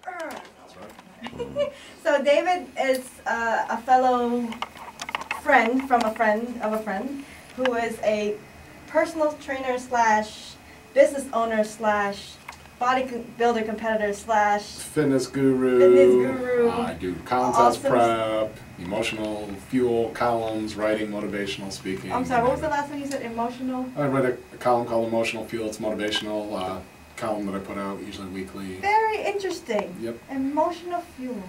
That's right. So David is a fellow friend from a friend of a friend who is a personal trainer slash business owner slash bodybuilder competitor slash fitness guru. I do contest awesome. prep, emotional fuel columns, writing, motivational speaking. I'm sorry, what was the last one you said? Emotional? I write a column called Emotional Fuel. It's motivational column that I put out usually weekly. Very interesting. Yep. Emotional fuel.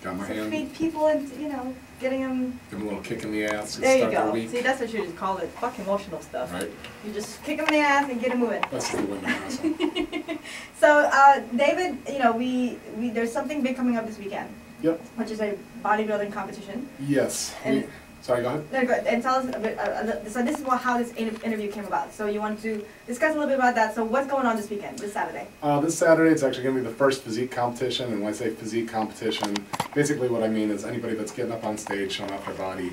Got my hand. Feed people and, you know, getting them. Give them a little kick in the ass. There you start go. their week. See, that's what you just call it. Fuck emotional stuff. Right. You just kick them in the ass and get them moving. That's the window. So, David, you know, there's something big coming up this weekend. Yep. Which is a bodybuilding competition. Yes. Sorry, go ahead. No, go ahead. And tell us a bit, so this is how this interview came about. So you want to discuss a little bit about that. So what's going on this weekend, this Saturday? This Saturday it's actually going to be the first physique competition, and when I say physique competition, basically what I mean is anybody that's getting up on stage, showing off their body.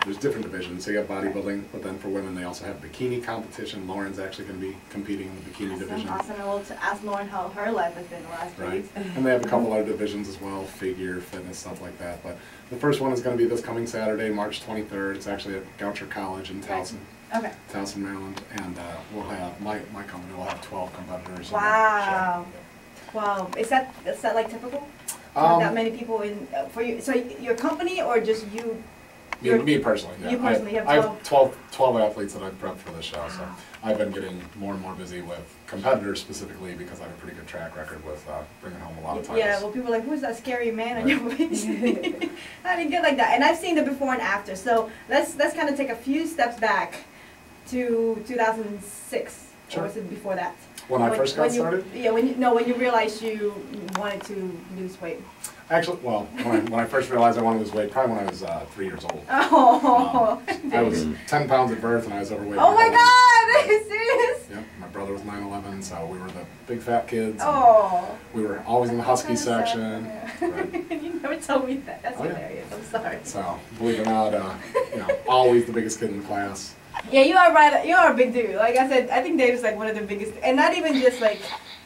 There's different divisions. So you have bodybuilding, but then for women they also have bikini competition. Lauren's actually going to be competing in the bikini division. Awesome. And we'll ask Lauren how her life has been the last few weeks. And they have a couple other divisions as well, figure, fitness, stuff like that. But the first one is going to be this coming Saturday, March 23rd. It's actually at Goucher College in Towson. Okay. Towson, Maryland, and we'll have my company will have 12 competitors. Wow. 12. Is that like typical? That many people in for you? So your company or just you? Me personally. Yeah. You personally have 12. I have 12 athletes that I've prepped for this show. So I've been getting more and more busy with competitors specifically because I have a pretty good track record with bringing home a lot of titles. Yeah. Well, people are like, who's that scary man on your waist? I didn't get like that, and I've seen the before and after. So let's kind of take a few steps back to 2006. Sure. Or was it before that? When I first got started? Yeah, when you realized you wanted to lose weight. Actually, well, when I first realized I wanted to lose weight, probably when I was 3 years old. Oh. I was 10 pounds at birth and I was overweight. Oh my God! Are you serious? Yep. My brother was 9'11", so we were the big fat kids. Oh. We were always in the husky section. Yeah. Right. You never told me that. That's hilarious. I'm sorry. So, believe it or not, always the biggest kid in the class. Yeah, you are right. You are a big dude. Like I said, I think Dave's like one of the biggest, and not even just like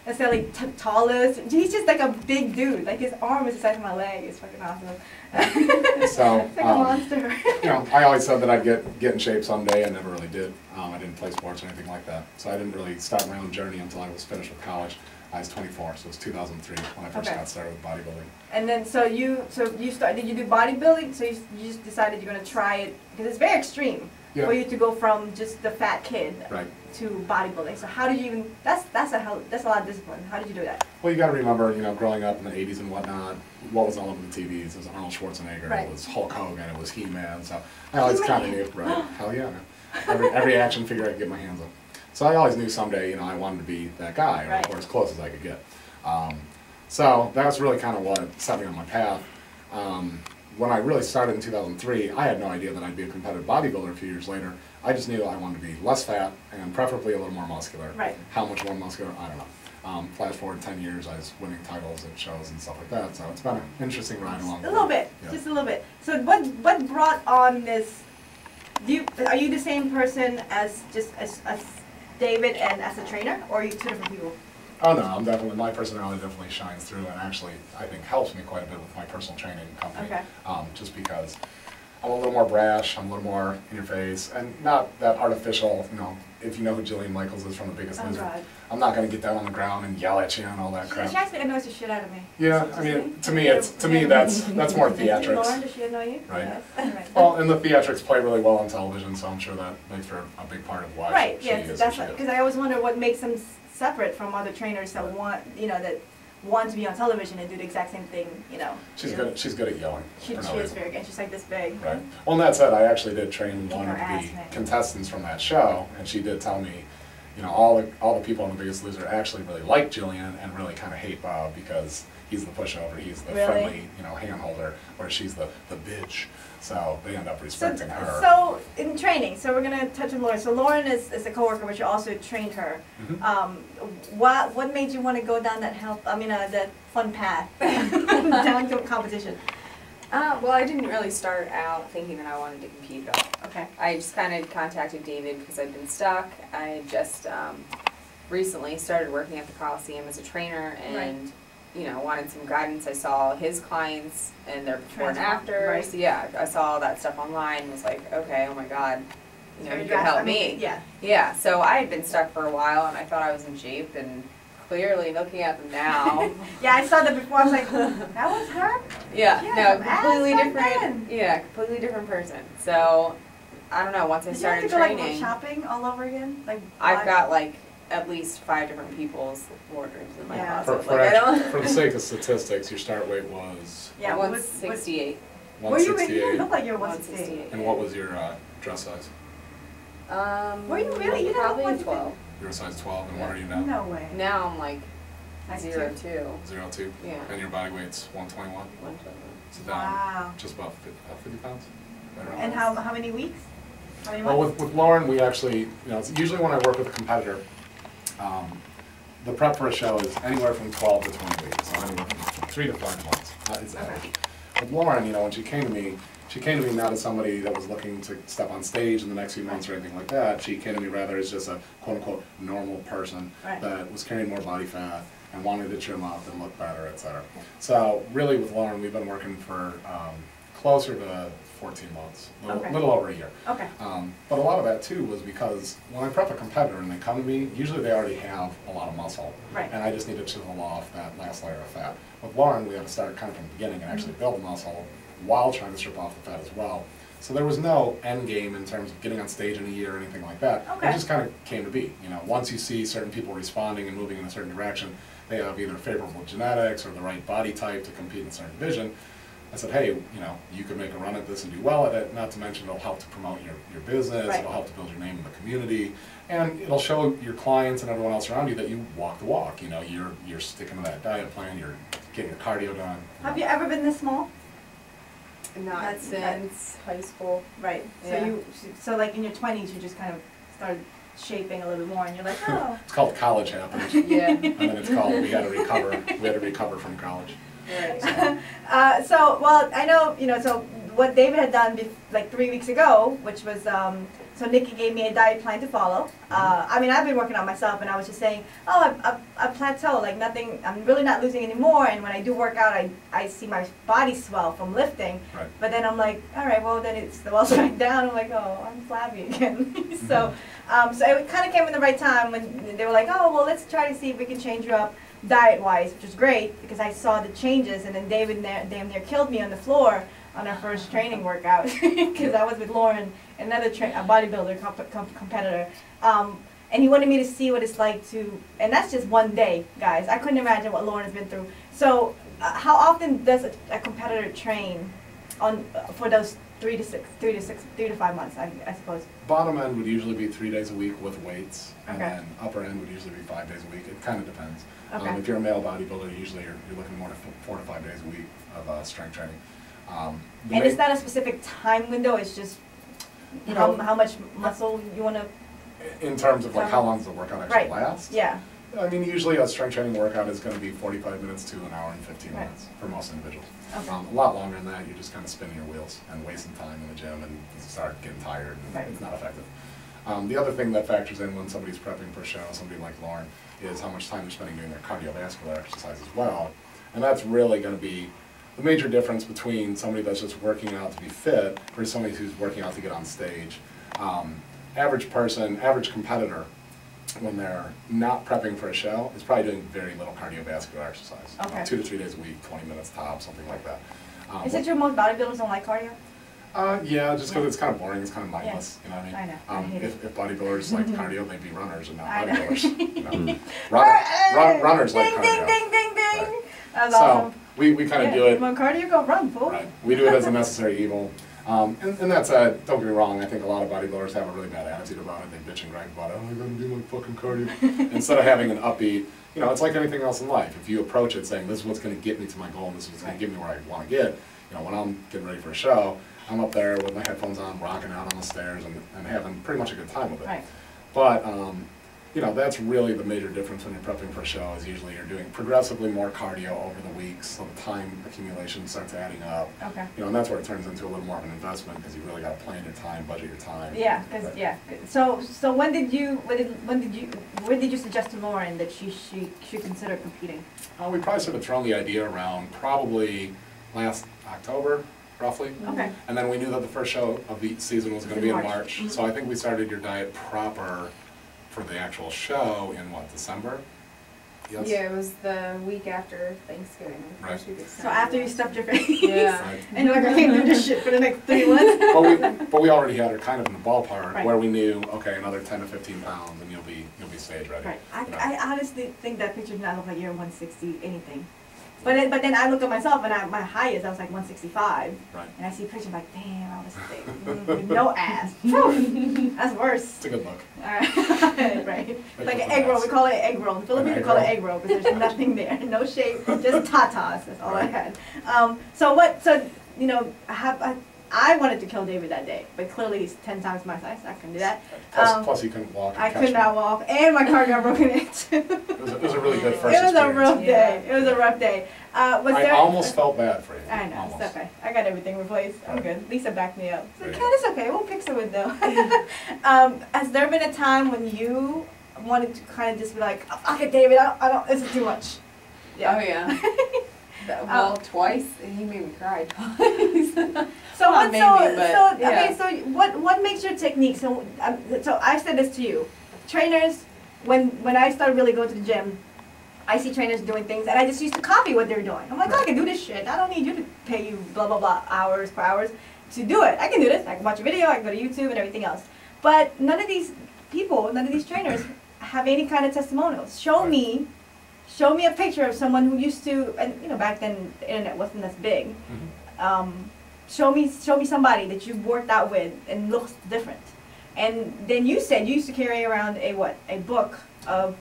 necessarily tallest. He's just like a big dude. Like his arm is the size of my leg. It's fucking awesome. So, it's like a monster. I always said that I'd get in shape someday. I never really did. I didn't play sports or anything like that. So I didn't really start my own journey until I was finished with college. I was 24, so it was 2003 when I first got started with bodybuilding. And then did you do bodybuilding? So you just decided you're gonna try it because it's very extreme. Yeah. For you to go from just the fat kid to bodybuilding. So how did you even? That's a lot of discipline. How did you do that? Well, you got to remember, growing up in the '80s and whatnot, what was all over the TVs? It was Arnold Schwarzenegger, it was Hulk Hogan, it was He-Man. So I always kind of knew, hell yeah, man. Every action figure I could get my hands on. So I always knew someday, I wanted to be that guy, or as close as I could get. So that was really kind of what set me on my path. When I really started in 2003, I had no idea that I'd be a competitive bodybuilder a few years later. I just knew I wanted to be less fat and preferably a little more muscular. Right. How much more muscular, I don't know. Flash forward 10 years, I was winning titles at shows and stuff like that, so it's been an interesting ride along the way. A little bit, just a little bit. So what brought on this, are you the same person as David and as a trainer, or are you two different people? Oh no, my personality definitely shines through and actually I think helps me quite a bit with my personal training company. Okay. Just because I'm a little more brash, I'm a little more in your face, and not that artificial, if you know who Jillian Michaels is from The Biggest Loser. God. I'm not going to get down on the ground and yell at you and all that crap. She actually annoys the shit out of me. Yeah, I mean, to me that's more theatrics. Lauren, does she annoy you? Right. Yes. Well, and the theatrics play really well on television, so I'm sure that makes for a big part of why she is. That's because I always wonder what makes them separate from other trainers that want to be on television and do the exact same thing, She's good at yelling. She is very good. She's like this big. Right. Well, and that said, I actually did train one of the contestants from that show, and she did tell me, all the people on The Biggest Loser actually really like Jillian and really kind of hate Bob because he's the pushover, he's the friendly, hand holder, whereas she's the bitch. So they end up respecting her. So in training, so we're gonna touch on Lauren. So Lauren is a coworker, but you also trained her. Mm-hmm. What made you want to go down that that fun path down to a competition? Well, I didn't really start out thinking that I wanted to compete at all. Okay. I just kind of contacted David because I'd been stuck. I just recently started working at the Coliseum as a trainer, and you know, wanted some guidance. I saw his clients and their before and afters. Right. Yeah, I saw all that stuff online and was like, okay, oh my God, you know, you could help me. Yeah. Yeah, so I had been stuck for a while and I thought I was in shape, and clearly looking at them now. Yeah, I saw that before. I was like, that was her? Yeah, Yeah, no, some ass completely back different. then. Yeah, completely different person. So I don't know, once I Did started you have to go, training, like, shopping all over again? Like, I've got like at least 5 different people's wardrobes in my Yeah. closet. For, Like, I don't. for the sake of statistics, your start weight was yeah, 168. Were you? You 168. didn't look like you were 168. And what was your dress size? Were you really? You didn't look probably 168. 12. You're a size 12, and what are you now? No way. Now I'm like Size 0.2. 0.2? Yeah. And your body weight's 121? 121. So down Wow. just about 50 pounds? Right around And there. how many weeks? How many Well, months? with Lauren, we actually, it's usually when I work with a competitor, the prep for a show is anywhere from 12 to 20 weeks, so anywhere from 3 to 5 months. It's average. With Lauren, when she came to me not as somebody that was looking to step on stage in the next few months or anything like that. She came to me rather as just a quote-unquote normal person that was carrying more body fat and wanted to trim up and look better, etc. So really with Lauren, we've been working for closer to 14 months, a little over a year. Okay. But a lot of that too was because when I prep a competitor and they come to me, usually they already have a lot of muscle. Right. And I just need to chisel off that last layer of fat. With Lauren, we had to start kind of from the beginning and actually build muscle while trying to strip off the fat as well. So there was no end game in terms of getting on stage in a year or anything like that. Okay. It just kind of came to be. Once you see certain people responding and moving in a certain direction, they have either favorable genetics or the right body type to compete in a certain division. I said, hey, you could make a run at this and do well at it, not to mention it'll help to promote your business, it'll help to build your name in the community, and it'll show your clients and everyone else around you that you walk the walk. You're sticking to that diet plan, you're getting your cardio done. Have you ever been this small? Not since high school. Right. Yeah. So like in your 20s, you just kind of started shaping a little bit more, and you're like, oh. It's called college happened. Yeah. And then it's called we had to recover from college. Right. Well, I know, so what David had done like 3 weeks ago, which was, so Nikki gave me a diet plan to follow. I mean, I've been working on myself, and I was just saying, I plateau, like nothing, I'm really not losing anymore, and when I do work out, I see my body swell from lifting. Right. But then I'm like, all right, well, then it's back down. I'm like, oh, I'm flabby again. So it kind of came in the right time when they were like, oh, well, let's try to see if we can change you up diet-wise, which was great because I saw the changes, and then David damn near killed me on the floor on our first training workout because I was with Lauren, another a bodybuilder competitor, and he wanted me to see what it's like to, and that's just one day, guys. I couldn't imagine what Lauren has been through. So how often does a competitor train for those 3 to 5 months, I suppose? Bottom end would usually be 3 days a week with weights, and Okay. then upper end would usually be 5 days a week. It kind of depends. Okay. If you're a male bodybuilder, usually you're looking more to 4 to 5 days a week of strength training. And it's not a specific time window, it's just how much muscle you want to... In terms of like how long does the workout actually last? Yeah. I mean, usually a strength training workout is going to be 45 minutes to an hour and 15 Right. minutes for most individuals. Okay. A lot longer than that, you're just kind of spinning your wheels and wasting time in the gym and you start getting tired and Right. it's not effective. The other thing that factors in when somebody's prepping for a show, somebody like Lauren, is how much time they're spending doing their cardiovascular exercise as well. And that's really going to be the major difference between somebody that's just working out to be fit versus somebody who's working out to get on stage. Average person, average competitor, when they're not prepping for a show, is probably doing very little cardiovascular exercise. Okay. 2 to 3 days a week, 20 minutes top, something like that. Is it true most bodybuilders don't like cardio? Yeah, just because it's kind of boring, it's kind of mindless, you know what I mean? I know, I hate it. If bodybuilders like cardio, they'd be runners and not I know. bodybuilders. You know? Runners like cardio. Ding, ding, ding, ding. Right. That's So awesome. we kind of do You it. want cardio? Go run, fool. Right. We do it as a necessary evil. And that's don't get me wrong, I think a lot of bodybuilders have a really bad attitude about it. They bitch and gripe about it. Oh, I gotta do my fucking cardio. Instead of having an upbeat, it's like anything else in life. If you approach it saying, this is what's gonna get me to my goal and this is what's gonna get me where I wanna get, when I'm getting ready for a show, I'm up there with my headphones on, rocking out on the stairs and having pretty much a good time with it. Right. But you know, that's really the major difference when you're prepping for a show, is usually you're doing progressively more cardio over the weeks, so the time accumulation starts adding up. Okay. You know, and that's where it turns into a little more of an investment, because you really got to plan your time, budget your time. Yeah, because Right. yeah. So where did you suggest to Lauren that she should consider competing? We probably sort of thrown the idea around probably last October, roughly. Okay. And then we knew that the first show of the season was going to be in March. March. So I think we started your diet proper for the actual show in what, December? Yes? Yeah, it was the week after Thanksgiving. the Right. first week of So December. after you stuffed your face, Yeah. Right. and you're like, I can't do this shit for the next 3 months. But we already had her kind of in the ballpark Right. where we knew, okay, another 10 to 15 pounds and you'll be stage ready. Right. You know? I honestly think that picture does not look like you're 160 anything. But then I look at myself and my highest, I was like 165. Right. And I see a picture, I'm like, damn, I was thick. With no ass. Phew, that's worse. It's a good look. Alright, right. Like Like with an the egg roll, ass. we call it egg roll. In the Philippines, we egg call it roll? egg roll because there's nothing there. No shape, just tatas. That's all I Right. had. You know, I wanted to kill David that day, but clearly he's 10 times my size. I couldn't do that. Plus you couldn't walk and I catch could not me. walk, and my car got broken into. It was a really good first It was a experience. rough day. Yeah. It was a rough day. Was I there? almost felt bad for you. I know, Almost. it's okay. I got everything replaced. I'm Right. good. Lisa backed me up. So, There Ken, you go. it's okay. We'll fix it with though. Has there been a time when you wanted to kind of just be like, oh, okay, David, I don't, this is too much? Oh, yeah. Well, twice, and he made me cry twice. So Not what? maybe, So, but, so yeah. okay. So what makes your technique? So I said this to you, trainers. When I started really going to the gym, I see trainers doing things, and I just used to copy what they're doing. I'm like, I can do this shit. I don't need you to pay you blah blah blah hours per hours to do it. I can do this. I can watch a video. I can go to YouTube and everything else. But none of these people, none of these trainers have any kind of testimonials. Show me a picture of someone who used to, and you know, back then the internet wasn't as big. Mhm. Show me somebody that you've worked out with and looks different. And then you said you used to carry around a book of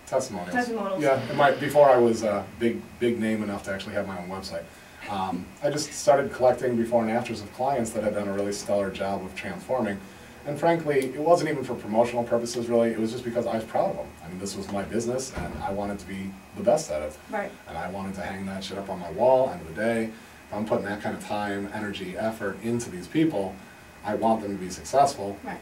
Testimonials. testimonials. Yeah, before I was big name enough to actually have my own website. I just started collecting before and afters of clients that had done a really stellar job of transforming. And frankly, it wasn't even for promotional purposes really, it was just because I was proud of them. I mean, this was my business and I wanted to be the best at it. Right. And I wanted to hang that shit up on my wall, end of the day. If I'm putting that kind of time, energy, effort into these people, I want them to be successful. Right.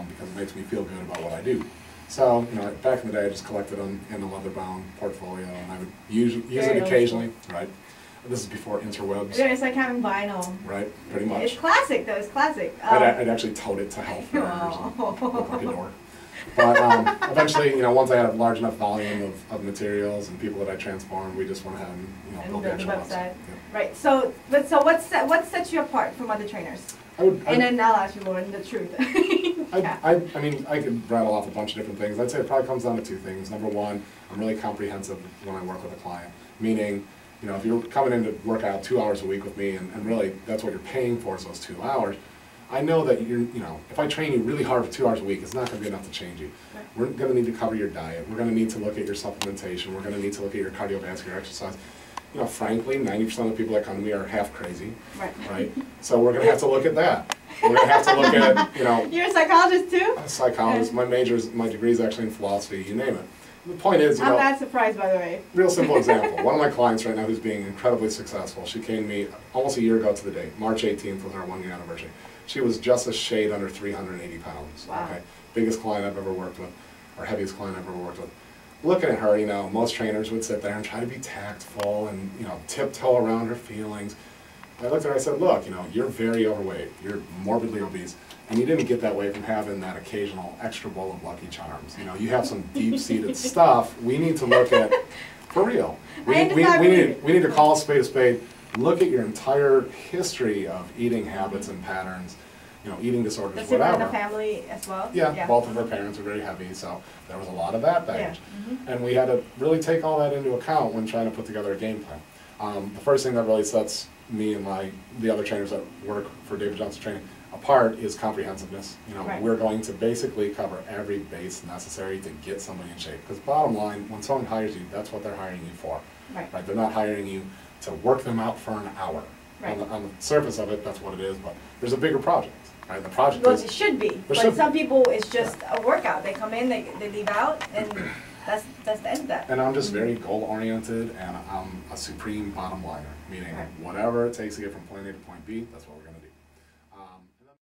Because it makes me feel good about what I do. So, you know, back in the day, I just collected them in a leather-bound portfolio, and I would use Very it occasionally, right? This is before interwebs, Yeah, it's like having vinyl. right? Pretty It's much. classic though. It's classic. I'd actually towed it to health fairs and look like a Oh. dork. But eventually, you know, once I had a large enough volume of materials and people that I transformed, we just went ahead and, you know, And built the build the actual website. Yeah. Right. So what sets you apart from other trainers? And then I'll ask you, Lauren, the truth. Yeah. I mean, I could rattle off a bunch of different things. I'd say it probably comes down to two things. Number one, I'm really comprehensive when I work with a client. Meaning, you know, if you're coming in to work out 2 hours a week with me, and really that's what you're paying for is those 2 hours, I know that you know, if I train you really hard for 2 hours a week, it's not going to be enough to change you. Right. We're going to need to cover your diet. We're going to need to look at your supplementation. We're going to need to look at your cardiovascular exercise. You know, frankly, 90% of the people that come to me are half crazy, Right. right? So we're going to have to look at that. We're going to have to look at, you know, You're a psychologist too? a psychologist. My degree is actually in philosophy, you name it. The point is, you I'm know, not surprised, by the way. real simple example. One of my clients right now who's being incredibly successful, she came to me almost a year ago to the date. March 18th was our 1-year anniversary. She was just a shade under 380 pounds. Wow. Okay, biggest client I've ever worked with, or heaviest client I've ever worked with. Looking at her, you know, most trainers would sit there and try to be tactful and, you know, tiptoe around her feelings. I looked at her, I said, look, you know, you're very overweight, you're morbidly obese, and you didn't get that way from having that occasional extra bowl of Lucky Charms. You know, you have some deep-seated stuff we need to look at for real. We need to call a spade a spade, look at your entire history of eating habits and patterns, you know, eating disorders, Does it run in whatever. the family as well? Yeah, both of her parents are very heavy, so there was a lot of that baggage. Yeah. Mhm. And we had to really take all that into account when trying to put together a game plan. The first thing that really sets me and the other trainers that work for David Johnston Training apart is comprehensiveness. You know, Right. we're going to basically cover every base necessary to get somebody in shape. Because bottom line, when someone hires you, that's what they're hiring you for. Right. Right? They're not hiring you to work them out for an hour. Right. On the surface of it, that's what it is, but there's a bigger project. Right? The project Well, is. it should be, There but should some people, it's just a workout. They come in, they leave out, and that's the end of that. And I'm just very goal oriented, and I'm a supreme bottom liner, meaning Right. whatever it takes to get from point A to point B, that's what we're gonna